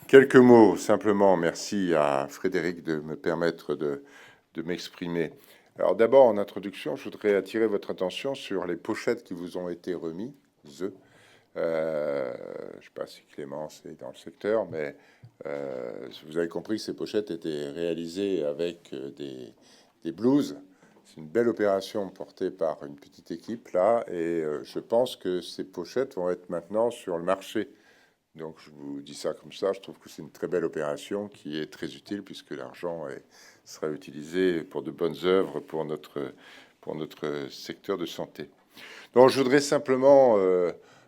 Quelques mots, simplement. Merci à Frédéric de me permettre de m'exprimer. Alors d'abord, en introduction, je voudrais attirer votre attention sur les pochettes qui vous ont été remises. Je ne sais pas si Clémence est dans le secteur, mais vous avez compris que ces pochettes étaient réalisées avec des blouses. C'est une belle opération portée par une petite équipe là, et je pense que ces pochettes vont être maintenant sur le marché. Donc je vous dis ça comme ça, je trouve que c'est une très belle opération qui est très utile puisque sera utilisé pour de bonnes œuvres pour notre secteur de santé. Donc je voudrais simplement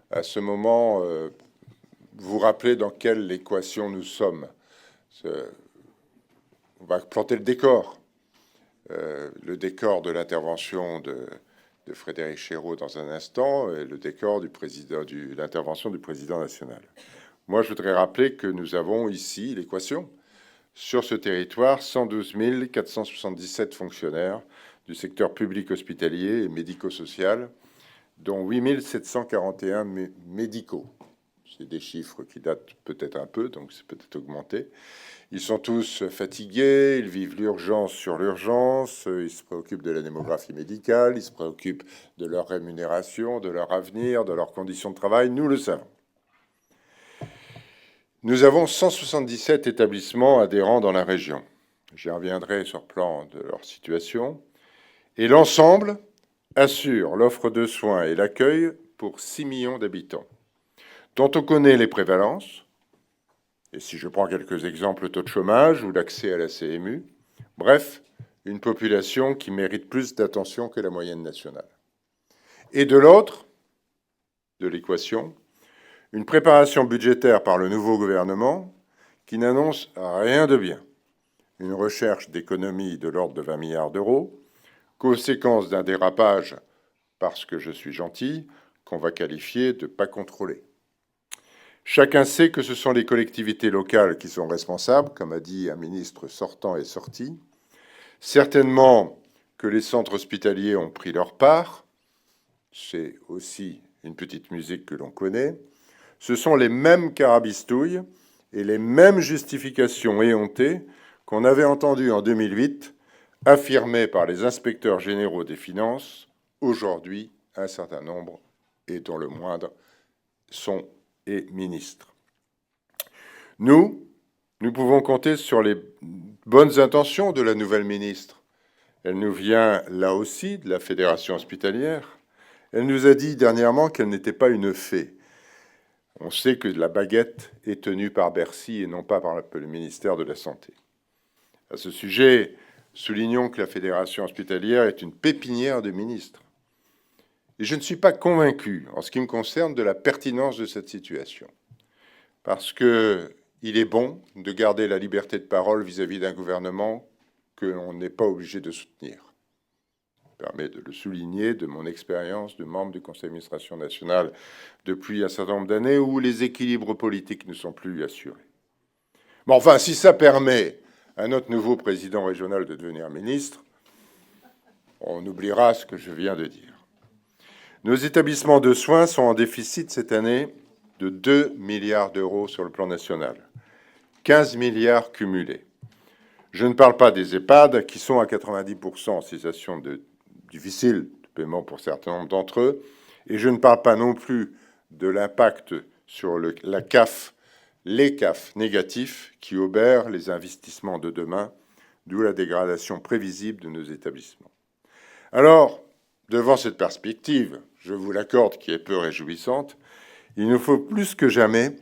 à ce moment vous rappeler dans quelle équation nous sommes. On va planter le décor de l'intervention de Frédéric Chéreau dans un instant, et le décor de l'intervention du président national. Moi, je voudrais rappeler que nous avons ici l'équation. Sur ce territoire, 112 477 fonctionnaires du secteur public hospitalier et médico-social, dont 8 741 médicaux. C'est des chiffres qui datent peut-être un peu, donc c'est peut-être augmenté. Ils sont tous fatigués, ils vivent l'urgence sur l'urgence, ils se préoccupent de la démographie médicale, ils se préoccupent de leur rémunération, de leur avenir, de leurs conditions de travail, nous le savons. Nous avons 177 établissements adhérents dans la région. J'y reviendrai sur le plan de leur situation. Et l'ensemble assure l'offre de soins et l'accueil pour 6 millions d'habitants, dont on connaît les prévalences, et si je prends quelques exemples, le taux de chômage ou l'accès à la CMU, bref, une population qui mérite plus d'attention que la moyenne nationale. Et de l'autre, de l'équation, une préparation budgétaire par le nouveau gouvernement qui n'annonce rien de bien. Une recherche d'économie de l'ordre de 20 milliards d'euros, conséquence d'un dérapage, parce que je suis gentil, qu'on va qualifier de pas contrôlé. Chacun sait que ce sont les collectivités locales qui sont responsables, comme a dit un ministre sortant et sorti. Certainement que les centres hospitaliers ont pris leur part. C'est aussi une petite musique que l'on connaît. Ce sont les mêmes carabistouilles et les mêmes justifications éhontées qu'on avait entendues en 2008, affirmées par les inspecteurs généraux des finances, aujourd'hui un certain nombre, et dont le moindre, sont et ministres. Nous pouvons compter sur les bonnes intentions de la nouvelle ministre. Elle nous vient là aussi de la Fédération hospitalière. Elle nous a dit dernièrement qu'elle n'était pas une fée. On sait que la baguette est tenue par Bercy et non pas par le ministère de la Santé. À ce sujet, soulignons que la Fédération hospitalière est une pépinière de ministres. Et je ne suis pas convaincu, en ce qui me concerne, de la pertinence de cette situation. Parce qu'il est bon de garder la liberté de parole vis-à-vis d'un gouvernement que l'on n'est pas obligé de soutenir. Je me permets de le souligner de mon expérience de membre du conseil d'administration national depuis un certain nombre d'années où les équilibres politiques ne sont plus assurés. Mais enfin, si ça permet à notre nouveau président régional de devenir ministre, on oubliera ce que je viens de dire. Nos établissements de soins sont en déficit cette année de 2 milliards d'euros sur le plan national, 15 milliards cumulés. Je ne parle pas des EHPAD qui sont à 90% en situation difficile de paiement pour certains nombres d'entre eux, et je ne parle pas non plus de l'impact sur les CAF négatifs qui obèrent les investissements de demain, d'où la dégradation prévisible de nos établissements. Alors, devant cette perspective, je vous l'accorde, qui est peu réjouissante, il nous faut plus que jamais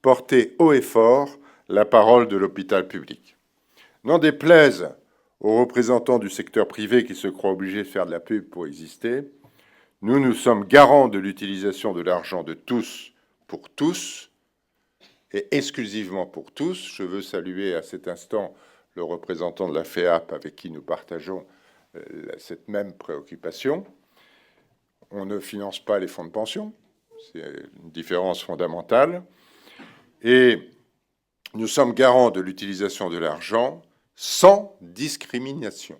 porter haut et fort la parole de l'hôpital public. N'en déplaise aux représentants du secteur privé qui se croient obligés de faire de la pub pour exister, nous sommes garants de l'utilisation de l'argent de tous pour tous, et exclusivement pour tous. Je veux saluer à cet instant le représentant de la FEAP avec qui nous partageons cette même préoccupation. On ne finance pas les fonds de pension, c'est une différence fondamentale. Et nous sommes garants de l'utilisation de l'argent sans discrimination.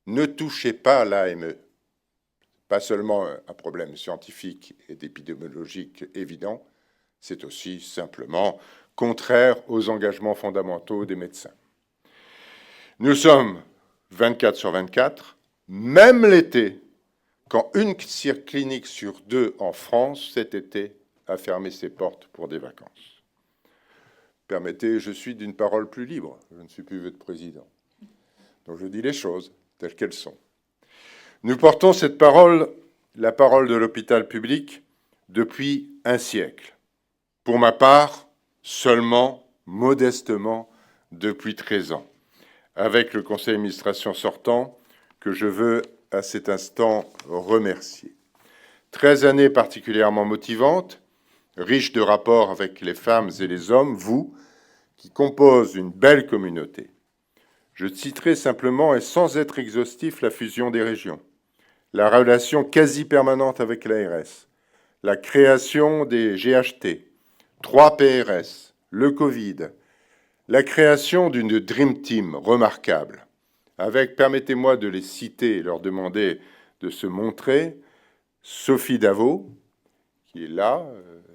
Ne touchez pas à l'AME. Pas seulement un problème scientifique et d'épidémiologique évident, c'est aussi simplement contraire aux engagements fondamentaux des médecins. Nous sommes 24 sur 24, même l'été, quand une clinique sur 2 en France, cet été, a fermé ses portes pour des vacances. Permettez, je suis d'une parole plus libre, je ne suis plus votre président. Donc je dis les choses telles qu'elles sont. Nous portons cette parole, la parole de l'hôpital public, depuis un siècle. Pour ma part, seulement, modestement, depuis 13 ans, avec le conseil d'administration sortant, que je veux à cet instant remercier. 13 années particulièrement motivantes, riches de rapports avec les femmes et les hommes, vous, qui composent une belle communauté. Je citerai simplement, et sans être exhaustif, la fusion des régions, la relation quasi permanente avec l'ARS, la création des GHT, 3 PRS, le Covid, la création d'une Dream Team remarquable, avec, permettez-moi de les citer et leur demander de se montrer, Sophie Davot, qui est là,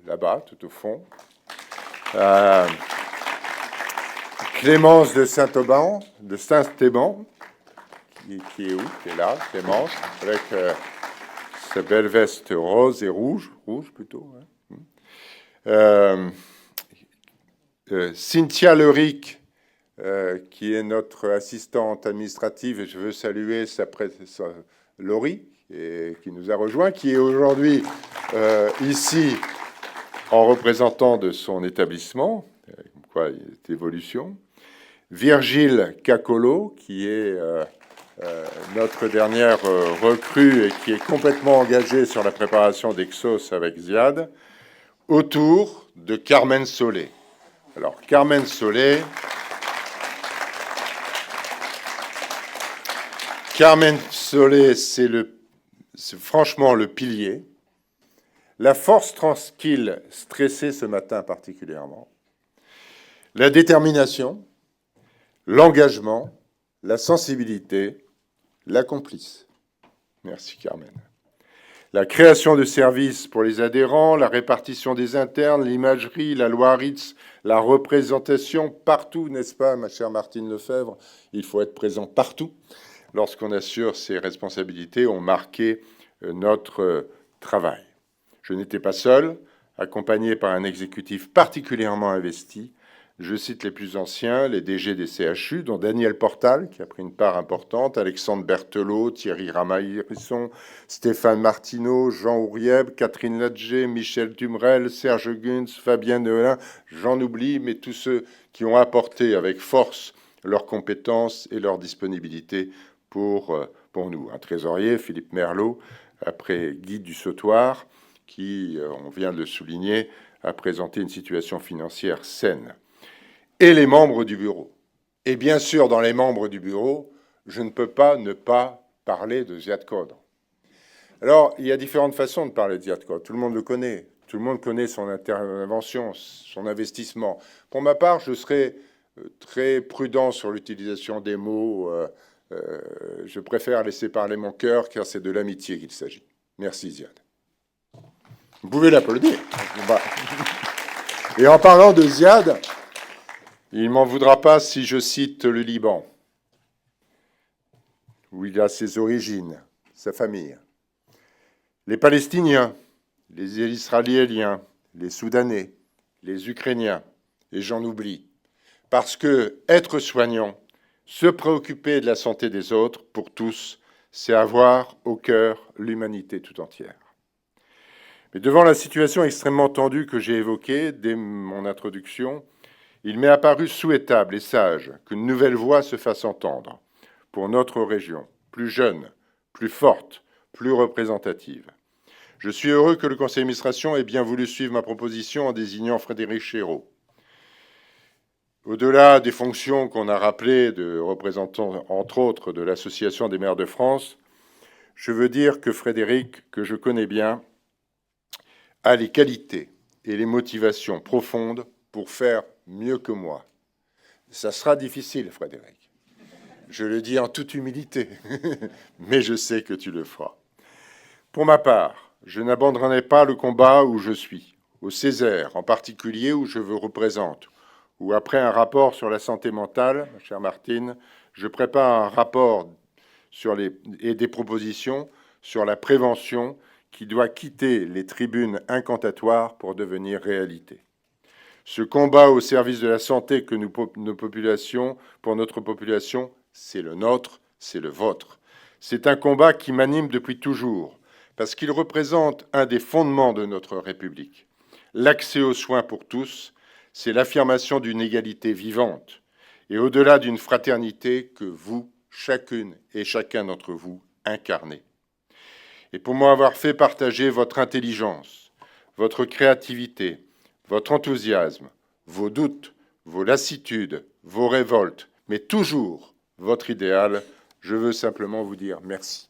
là-bas, tout au fond, Clémence de Saint-Auban, de Saint-Stéban, qui est où? Qui est là, Clémence, avec sa belle veste rose et rouge plutôt. Hein. Cynthia Leric, qui est notre assistante administrative, et je veux saluer Laurie, qui nous a rejoint, qui est aujourd'hui ici en représentant de son établissement, quoi, évolution. Virgile Cacolo, qui est notre dernière recrue et qui est complètement engagée sur la préparation d'Exos avec Ziad, autour de Carmen Solé. Alors, Carmen Solé, c'est franchement le pilier. La force tranquille, stressée ce matin particulièrement. La détermination, l'engagement, la sensibilité, la complice. Merci Carmen. La création de services pour les adhérents, la répartition des internes, l'imagerie, la loi Ritz, la représentation partout, n'est-ce pas, ma chère Martine Lefebvre? Il faut être présent partout. Lorsqu'on assure ses responsabilités, ont marqué notre travail. Je n'étais pas seul, accompagné par un exécutif particulièrement investi. Je cite les plus anciens, les DG des CHU, dont Daniel Portal, qui a pris une part importante, Alexandre Berthelot, Thierry Ramaillisson, Stéphane Martineau, Jean Ourieb, Catherine Ladger, Michel Dumrel, Serge Gunz, Fabien Nehelin, j'en oublie, mais tous ceux qui ont apporté avec force leurs compétences et leur disponibilité pour nous. Un trésorier, Philippe Merlot, après Guy Dussautoir, qui, on vient de le souligner, a présenté une situation financière saine. Et les membres du bureau. Et bien sûr, dans les membres du bureau, je ne peux pas ne pas parler de Ziad Kodr. Alors, il y a différentes façons de parler de Ziad Kodr. Tout le monde le connaît. Tout le monde connaît son intervention, son investissement. Pour ma part, je serai très prudent sur l'utilisation des mots. Je préfère laisser parler mon cœur, car c'est de l'amitié qu'il s'agit. Merci, Ziad. Vous pouvez l'applaudir. Et en parlant de Ziad, il ne m'en voudra pas si je cite le Liban, où il a ses origines, sa famille. Les Palestiniens, les Israéliens, les Soudanais, les Ukrainiens, et j'en oublie. Parce que être soignant, se préoccuper de la santé des autres, pour tous, c'est avoir au cœur l'humanité tout entière. Mais devant la situation extrêmement tendue que j'ai évoquée dès mon introduction, il m'est apparu souhaitable et sage qu'une nouvelle voix se fasse entendre pour notre région, plus jeune, plus forte, plus représentative. Je suis heureux que le conseil d'administration ait bien voulu suivre ma proposition en désignant Frédéric Chéreau. Au-delà des fonctions qu'on a rappelées de représentant, entre autres, de l'Association des maires de France, je veux dire que Frédéric, que je connais bien, a les qualités et les motivations profondes pour faire mieux que moi. Ça sera difficile, Frédéric. Je le dis en toute humilité, mais je sais que tu le feras. Pour ma part, je n'abandonnerai pas le combat où je suis, au Césaire en particulier, où je vous représente, où après un rapport sur la santé mentale, ma chère Martine, je prépare un rapport et des propositions sur la prévention qui doit quitter les tribunes incantatoires pour devenir réalité. Ce combat au service de la santé que pour notre population, c'est le nôtre, c'est le vôtre. C'est un combat qui m'anime depuis toujours, parce qu'il représente un des fondements de notre République. L'accès aux soins pour tous, c'est l'affirmation d'une égalité vivante, et au-delà d'une fraternité que vous, chacune et chacun d'entre vous, incarnez. Et pour m'avoir fait partager votre intelligence, votre créativité, votre enthousiasme, vos doutes, vos lassitudes, vos révoltes, mais toujours votre idéal, je veux simplement vous dire merci.